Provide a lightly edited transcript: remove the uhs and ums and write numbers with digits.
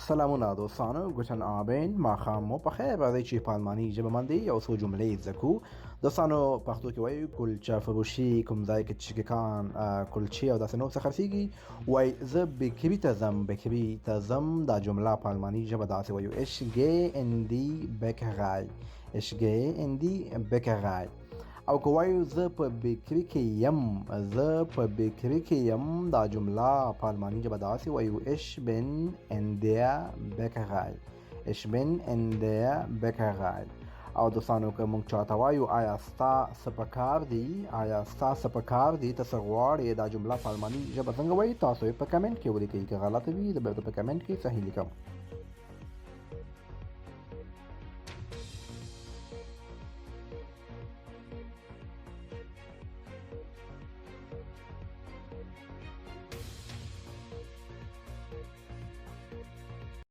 سلامونه دوستانو ګوتن آبین ماښام مو په خیر راځئ چې په الماني ژبه باندې یو څو جملې زده کړو. دوستانو پښتو کې وایي کلچه فروشي کوم ځای کې چې کان کلچې او داسې نور څه خرڅېږي وایي زه بیکري ته ځم. بیکري ته ځم دا جمله په الماني ژبه داسې وایو ich gehe in die Bäckerei. ich gehe in die Bäckerei. او که وایو زه په بیکري کې یم، زه په بیکري کې یم دا جمله په الماني ژبه داسې وایو ich bin in der Bäckerei. ich bin in der Bäckerei. او دوستانو که موږ چاته وایو آیا ستا څه په کار دي، آیا ستا څه په کار دي، ته څه غواړې، دا جمله په الماني ژبه څنګه وایي تاسو یې په کمنټ کې ولیکئ. که غلطه وي زه به په کمنټ کې صحیح لیکم.